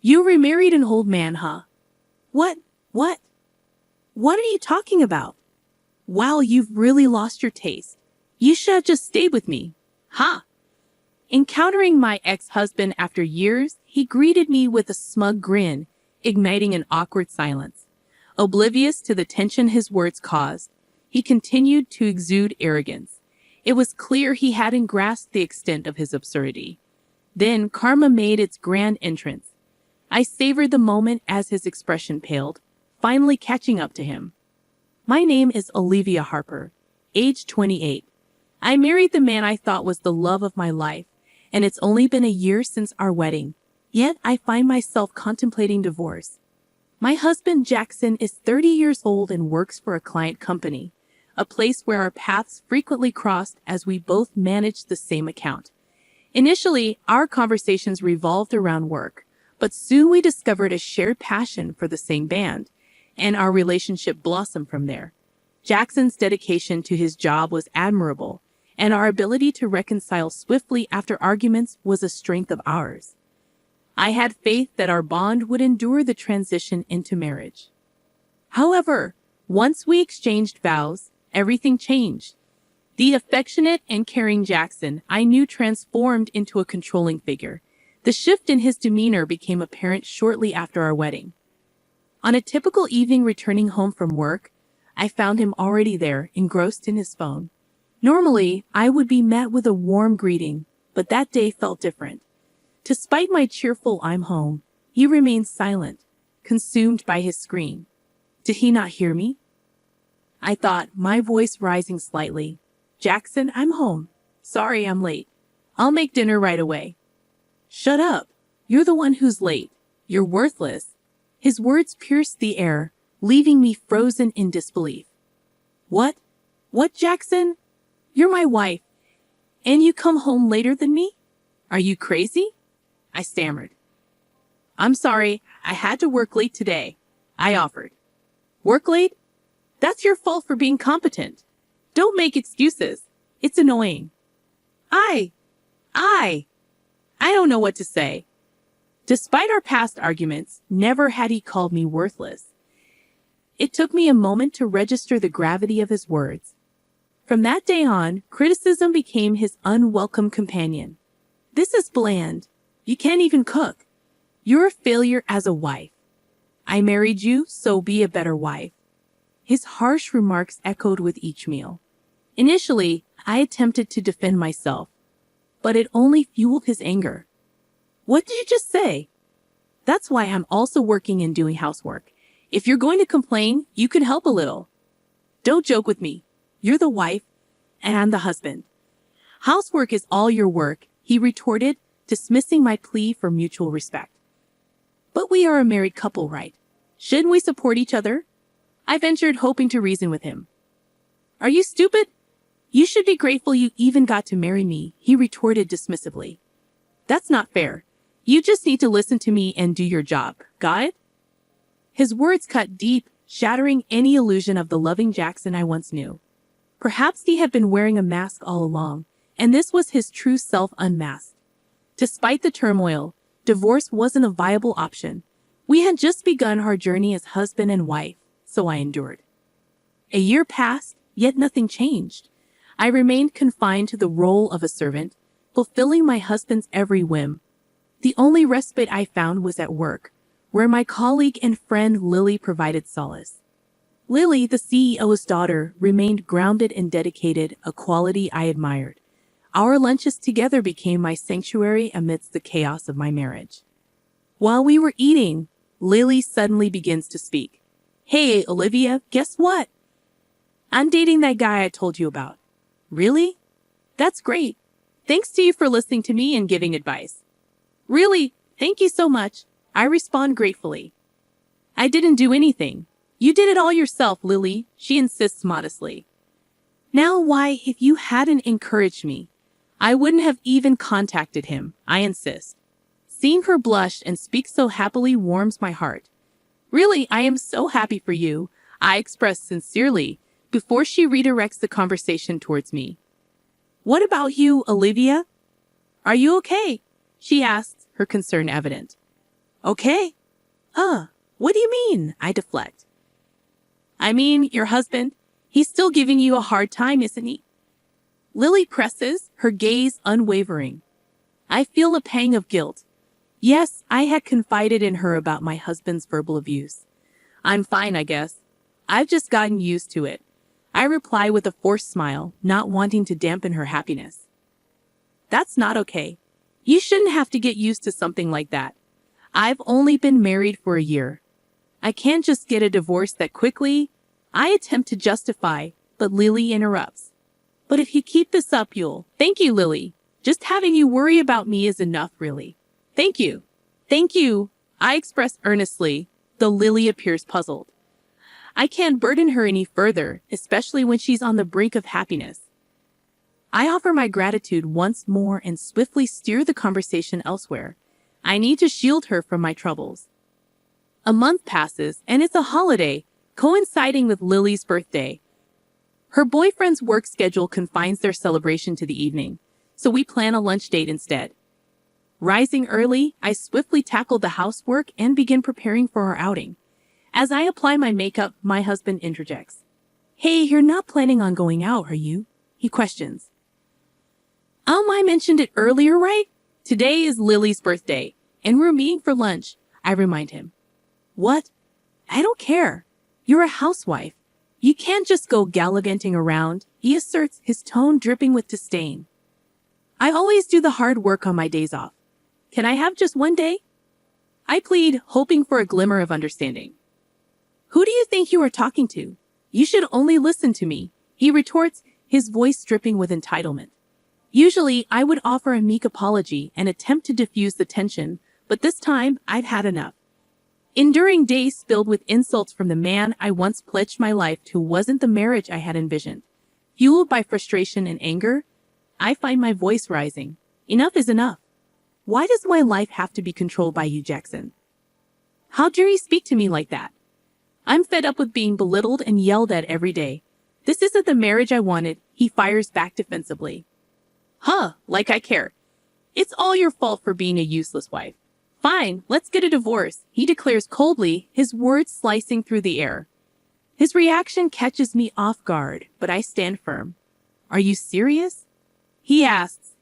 You remarried an old man, huh? What? What? What are you talking about? Wow, you've really lost your taste. You should have just stayed with me. Ha! Encountering my ex-husband after years, he greeted me with a smug grin, igniting an awkward silence. Oblivious to the tension his words caused, he continued to exude arrogance. It was clear he hadn't grasped the extent of his absurdity. Then karma made its grand entrance. I savored the moment as his expression paled, finally catching up to him. My name is Olivia Harper, age 28. I married the man I thought was the love of my life, and it's only been a year since our wedding. Yet I find myself contemplating divorce. My husband Jackson is 30 years old and works for a client company, a place where our paths frequently crossed as we both managed the same account. Initially, our conversations revolved around work, but soon we discovered a shared passion for the same band, and our relationship blossomed from there. Jackson's dedication to his job was admirable, and our ability to reconcile swiftly after arguments was a strength of ours. I had faith that our bond would endure the transition into marriage. However, once we exchanged vows, everything changed. The affectionate and caring Jackson I knew transformed into a controlling figure. The shift in his demeanor became apparent shortly after our wedding. On a typical evening returning home from work, I found him already there, engrossed in his phone. Normally, I would be met with a warm greeting, but that day felt different. Despite my cheerful "I'm home," he remained silent, consumed by his screen. Did he not hear me? I thought, my voice rising slightly. Jackson, I'm home. Sorry I'm late. I'll make dinner right away. Shut up. You're the one who's late. You're worthless. His words pierced the air, leaving me frozen in disbelief. What? What, Jackson? You're my wife, and you come home later than me? Are you crazy? I stammered. I'm sorry, I had to work late today, I offered. Work late? That's your fault for being competent. Don't make excuses. It's annoying. I don't know what to say. Despite our past arguments, never had he called me worthless. It took me a moment to register the gravity of his words. From that day on, criticism became his unwelcome companion. This is bland. You can't even cook. You're a failure as a wife. I married you, so be a better wife. His harsh remarks echoed with each meal. Initially, I attempted to defend myself, but it only fueled his anger. What did you just say? That's why I'm also working and doing housework. If you're going to complain, you can help a little. Don't joke with me. You're the wife, and I'm the husband. Housework is all your work, he retorted, dismissing my plea for mutual respect. But we are a married couple, right? Shouldn't we support each other? I ventured, hoping to reason with him. Are you stupid? You should be grateful you even got to marry me, he retorted dismissively. That's not fair. You just need to listen to me and do your job. Got it? His words cut deep, shattering any illusion of the loving Jackson I once knew. Perhaps he had been wearing a mask all along, and this was his true self unmasked. Despite the turmoil, divorce wasn't a viable option. We had just begun our journey as husband and wife, so I endured. A year passed, yet nothing changed. I remained confined to the role of a servant, fulfilling my husband's every whim. The only respite I found was at work, where my colleague and friend Lily provided solace. Lily, the CEO's daughter, remained grounded and dedicated, a quality I admired. Our lunches together became my sanctuary amidst the chaos of my marriage. While we were eating, Lily suddenly begins to speak. Hey, Olivia, guess what? I'm dating that guy I told you about. Really? That's great. Thanks to you for listening to me and giving advice. Really, thank you so much. I respond gratefully. I didn't do anything. You did it all yourself, Lily, she insists modestly. Now why, if you hadn't encouraged me, I wouldn't have even contacted him, I insist. Seeing her blush and speak so happily warms my heart. Really, I am so happy for you, I express sincerely, before she redirects the conversation towards me. What about you, Olivia? Are you okay? She asks, her concern evident. Okay. What do you mean? I deflect. I mean, your husband, he's still giving you a hard time, isn't he? Lily presses, her gaze unwavering. I feel a pang of guilt. Yes, I had confided in her about my husband's verbal abuse. I'm fine, I guess. I've just gotten used to it. I reply with a forced smile, not wanting to dampen her happiness. That's not okay. You shouldn't have to get used to something like that. I've only been married for a year. I can't just get a divorce that quickly. I attempt to justify, but Lily interrupts. But if you keep this up, you'll... Thank you, Lily. Just having you worry about me is enough, really. Thank you. Thank you, I express earnestly, though Lily appears puzzled. I can't burden her any further, especially when she's on the brink of happiness. I offer my gratitude once more and swiftly steer the conversation elsewhere. I need to shield her from my troubles. A month passes, and it's a holiday, coinciding with Lily's birthday. Her boyfriend's work schedule confines their celebration to the evening, so we plan a lunch date instead. Rising early, I swiftly tackle the housework and begin preparing for our outing. As I apply my makeup, my husband interjects. Hey, you're not planning on going out, are you? He questions. I mentioned it earlier, right? Today is Lily's birthday, and we're meeting for lunch, I remind him. What? I don't care. You're a housewife. You can't just go gallivanting around, he asserts, his tone dripping with disdain. I always do the hard work on my days off. Can I have just one day? I plead, hoping for a glimmer of understanding. Who do you think you are talking to? You should only listen to me, he retorts, his voice dripping with entitlement. Usually, I would offer a meek apology and attempt to diffuse the tension, but this time, I've had enough. Enduring days filled with insults from the man I once pledged my life to wasn't the marriage I had envisioned. Fueled by frustration and anger, I find my voice rising. Enough is enough. Why does my life have to be controlled by you, Jackson? How dare you speak to me like that? I'm fed up with being belittled and yelled at every day. This isn't the marriage I wanted, he fires back defensively. Like I care. It's all your fault for being a useless wife. Fine, let's get a divorce, he declares coldly, his words slicing through the air. His reaction catches me off guard, but I stand firm. Are you serious? He asks,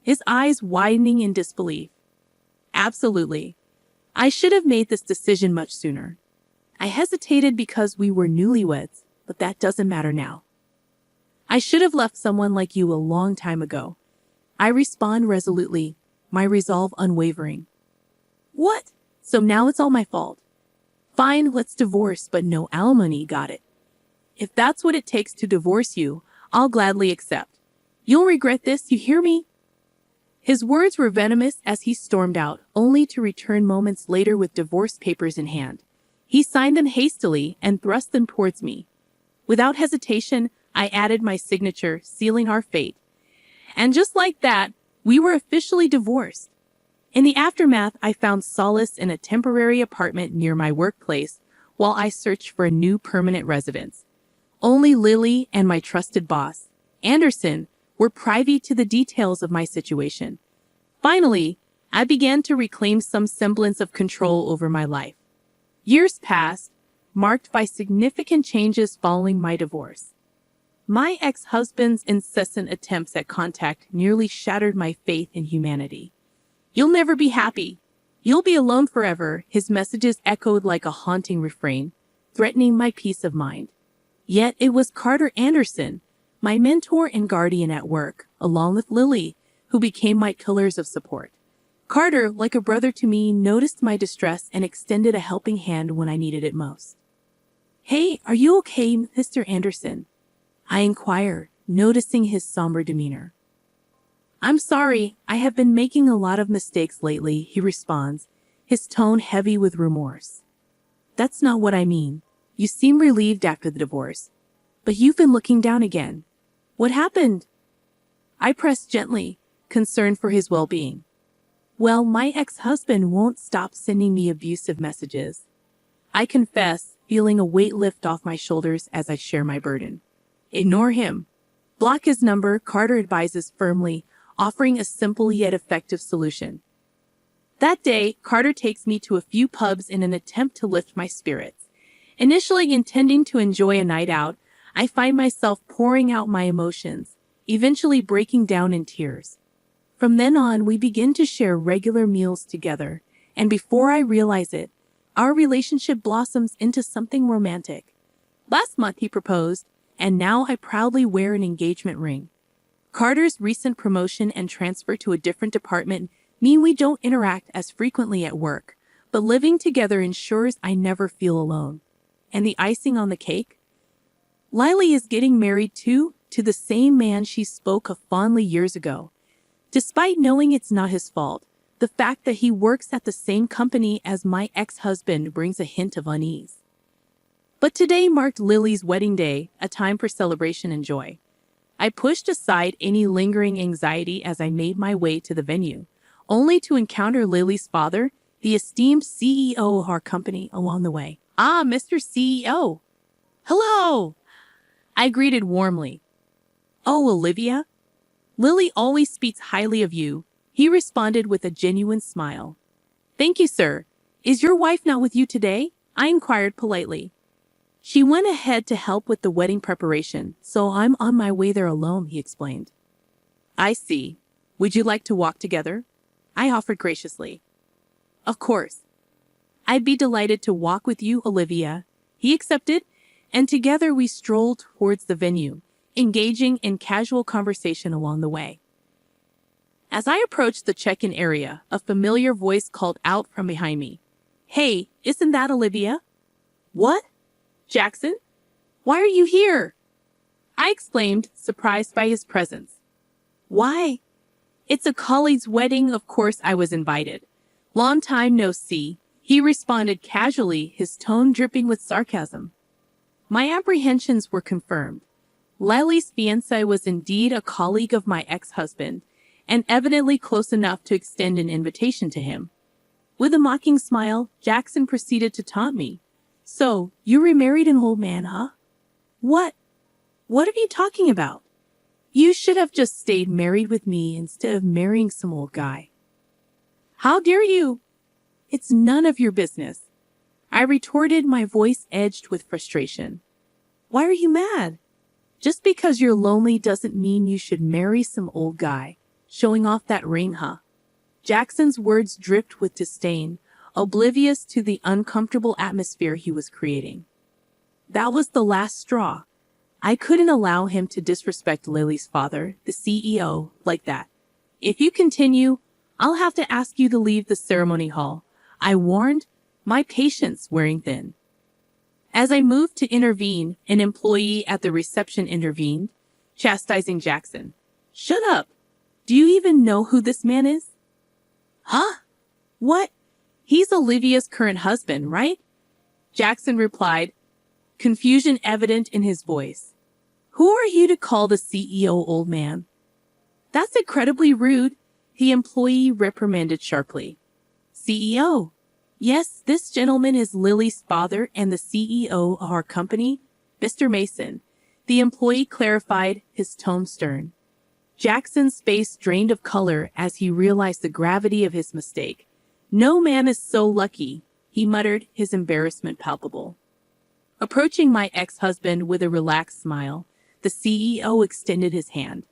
his eyes widening in disbelief. Absolutely. I should have made this decision much sooner. I hesitated because we were newlyweds, but that doesn't matter now. I should have left someone like you a long time ago. I respond resolutely, my resolve unwavering. What? So now it's all my fault. Fine, let's divorce, but no alimony, got it? If that's what it takes to divorce you, I'll gladly accept. You'll regret this, you hear me? His words were venomous as he stormed out, only to return moments later with divorce papers in hand. He signed them hastily and thrust them towards me. Without hesitation, I added my signature, sealing our fate. And just like that, we were officially divorced. In the aftermath, I found solace in a temporary apartment near my workplace while I searched for a new permanent residence. Only Lily and my trusted boss, Anderson, were privy to the details of my situation. Finally, I began to reclaim some semblance of control over my life. Years passed, marked by significant changes following my divorce. My ex-husband's incessant attempts at contact nearly shattered my faith in humanity. You'll never be happy. You'll be alone forever, his messages echoed like a haunting refrain, threatening my peace of mind. Yet it was Carter Anderson, my mentor and guardian at work, along with Lily, who became my pillars of support. Carter, like a brother to me, noticed my distress and extended a helping hand when I needed it most. Hey, are you okay, Mr. Anderson? I inquire, noticing his somber demeanor. I'm sorry, I have been making a lot of mistakes lately, he responds, his tone heavy with remorse. That's not what I mean. You seem relieved after the divorce, but you've been looking down again. What happened? I press gently, concerned for his well-being. Well, my ex-husband won't stop sending me abusive messages. I confess, feeling a weight lift off my shoulders as I share my burden. Ignore him. Block his number, Carter advises firmly, offering a simple yet effective solution. That day, Carter takes me to a few pubs in an attempt to lift my spirits. Initially intending to enjoy a night out, I find myself pouring out my emotions, eventually breaking down in tears. From then on, we begin to share regular meals together, and before I realize it, our relationship blossoms into something romantic. Last month he proposed, and now I proudly wear an engagement ring. Carter's recent promotion and transfer to a different department mean we don't interact as frequently at work, but living together ensures I never feel alone. And the icing on the cake? Lily is getting married to the same man she spoke of fondly years ago. Despite knowing it's not his fault, the fact that he works at the same company as my ex-husband brings a hint of unease. But today marked Lily's wedding day, a time for celebration and joy. I pushed aside any lingering anxiety as I made my way to the venue, only to encounter Lily's father, the esteemed CEO of our company, along the way. "Ah, Mr. CEO. Hello!" I greeted warmly. "Oh, Olivia? Lily always speaks highly of you," he responded with a genuine smile. "Thank you, sir. Is your wife not with you today?" I inquired politely. "She went ahead to help with the wedding preparation, so I'm on my way there alone," he explained. "I see. Would you like to walk together?" I offered graciously. "Of course. I'd be delighted to walk with you, Olivia." He accepted, and together we strolled towards the venue, engaging in casual conversation along the way. As I approached the check-in area, a familiar voice called out from behind me. "Hey, isn't that Olivia?" "What? Jackson? Why are you here?" I exclaimed, surprised by his presence. "Why? It's a colleague's wedding, of course I was invited. Long time no see," he responded casually, his tone dripping with sarcasm. My apprehensions were confirmed. Lily's fiancé was indeed a colleague of my ex-husband, and evidently close enough to extend an invitation to him. With a mocking smile, Jackson proceeded to taunt me. "So, you remarried an old man, huh?" What are you talking about? You should have just stayed married with me instead of marrying some old guy." "How dare you?" "It's none of your business," I retorted, my voice edged with frustration. "Why are you mad? Just because you're lonely doesn't mean you should marry some old guy. Showing off that ring, huh?" Jackson's words dripped with disdain, oblivious to the uncomfortable atmosphere he was creating. That was the last straw. I couldn't allow him to disrespect Lily's father, the CEO, like that. "If you continue, I'll have to ask you to leave the ceremony hall," I warned, my patience wearing thin. As I moved to intervene, an employee at the reception intervened, chastising Jackson. "Shut up! Do you even know who this man is?" "Huh? What? He's Olivia's current husband, right?" Jackson replied, confusion evident in his voice. "Who are you to call the CEO old man?" "That's incredibly rude," the employee reprimanded sharply. "CEO? Yes, this gentleman is Lily's father and the CEO of our company, Mr. Mason," the employee clarified, his tone stern. Jackson's face drained of color as he realized the gravity of his mistake. "No man is so lucky," he muttered, his embarrassment palpable. Approaching my ex-husband with a relaxed smile, the CEO extended his hand.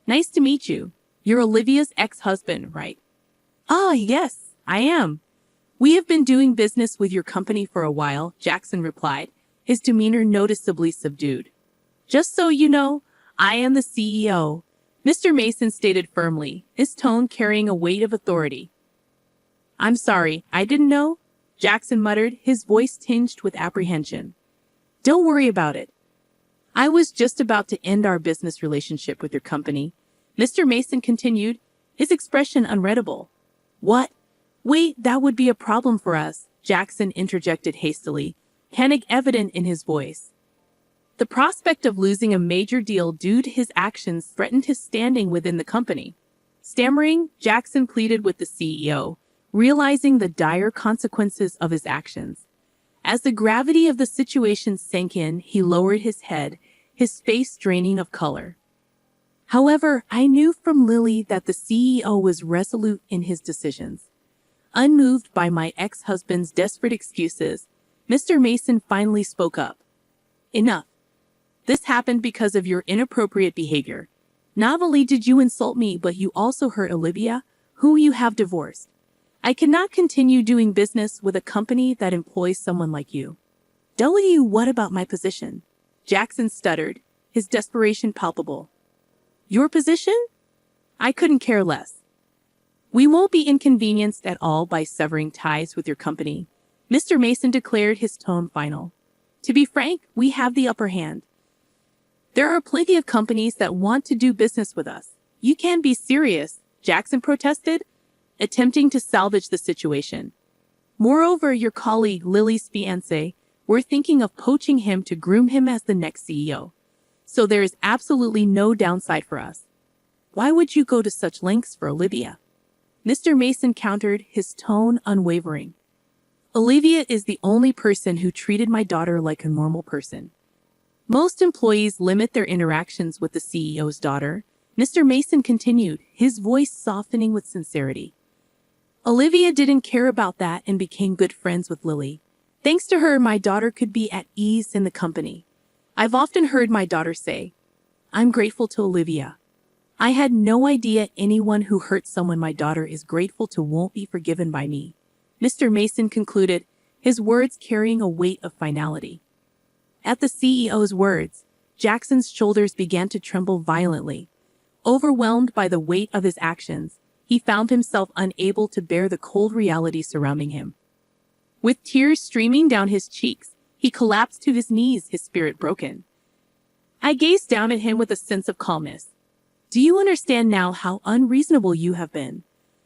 "Nice to meet you. You're Olivia's ex-husband, right?" "Ah, yes, I am. We have been doing business with your company for a while," Jackson replied, his demeanor noticeably subdued. "Just so you know, I am the CEO," Mr. Mason stated firmly, his tone carrying a weight of authority. "I'm sorry, I didn't know," Jackson muttered, his voice tinged with apprehension. "Don't worry about it. I was just about to end our business relationship with your company," Mr. Mason continued, his expression unreadable. "What? Wait, that would be a problem for us," Jackson interjected hastily, panic evident in his voice. The prospect of losing a major deal due to his actions threatened his standing within the company. Stammering, Jackson pleaded with the CEO, realizing the dire consequences of his actions. As the gravity of the situation sank in, he lowered his head, his face draining of color. However, I knew from Lily that the CEO was resolute in his decisions. Unmoved by my ex-husband's desperate excuses, Mr. Mason finally spoke up. Enough. This happened because of your inappropriate behavior. Not only did you insult me, but you also hurt Olivia, who you have divorced. I cannot continue doing business with a company that employs someone like you. What about my position? Jackson stuttered, his desperation palpable. Your position? I couldn't care less. We won't be inconvenienced at all by severing ties with your company, Mr. Mason declared, his tone final. To be frank, we have the upper hand. There are plenty of companies that want to do business with us. You can't be serious, Jackson protested, attempting to salvage the situation. Moreover, your colleague Lily's fiancé, we're thinking of poaching him to groom him as the next CEO. So there is absolutely no downside for us. Why would you go to such lengths for Olivia? Mr. Mason countered, his tone unwavering. Olivia is the only person who treated my daughter like a normal person. Most employees limit their interactions with the CEO's daughter, Mr. Mason continued, his voice softening with sincerity. Olivia didn't care about that and became good friends with Lily. Thanks to her, my daughter could be at ease in the company. I've often heard my daughter say, I'm grateful to Olivia. I had no idea anyone who hurts someone my daughter is grateful to won't be forgiven by me, Mr. Mason concluded, his words carrying a weight of finality. At the CEO's words, Jackson's shoulders began to tremble violently. Overwhelmed by the weight of his actions, he found himself unable to bear the cold reality surrounding him. With tears streaming down his cheeks, he collapsed to his knees, his spirit broken. I gazed down at him with a sense of calmness. Do you understand now how unreasonable you have been?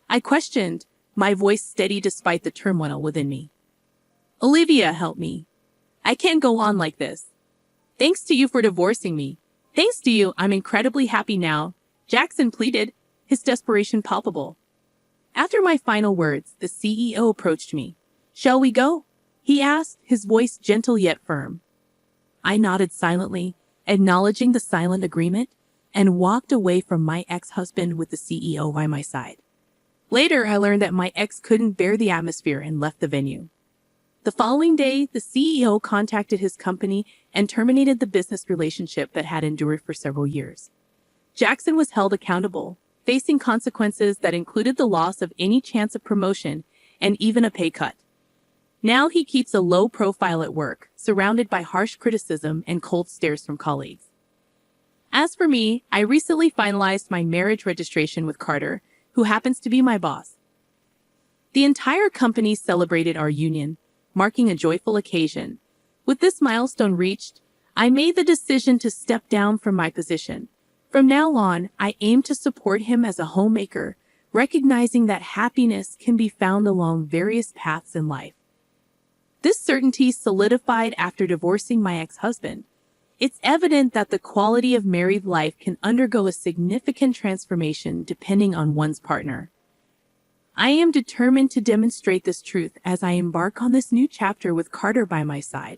I questioned, my voice steady despite the turmoil within me. Olivia, help me. I can't go on like this. Thanks to you for divorcing me. Thanks to you, I'm incredibly happy now, Jackson pleaded, his desperation palpable. After my final words, the CEO approached me. Shall we go? He asked, his voice gentle yet firm. I nodded silently, acknowledging the silent agreement, and walked away from my ex-husband with the CEO by my side. Later, I learned that my ex couldn't bear the atmosphere and left the venue. The following day, the CEO contacted his company and terminated the business relationship that had endured for several years. Jackson was held accountable, facing consequences that included the loss of any chance of promotion and even a pay cut. Now he keeps a low profile at work, surrounded by harsh criticism and cold stares from colleagues. As for me, I recently finalized my marriage registration with Carter, who happens to be my boss. The entire company celebrated our union, marking a joyful occasion. With this milestone reached, I made the decision to step down from my position. From now on, I aim to support him as a homemaker, recognizing that happiness can be found along various paths in life. This certainty solidified after divorcing my ex-husband. It's evident that the quality of married life can undergo a significant transformation depending on one's partner. I am determined to demonstrate this truth as I embark on this new chapter with Carter by my side.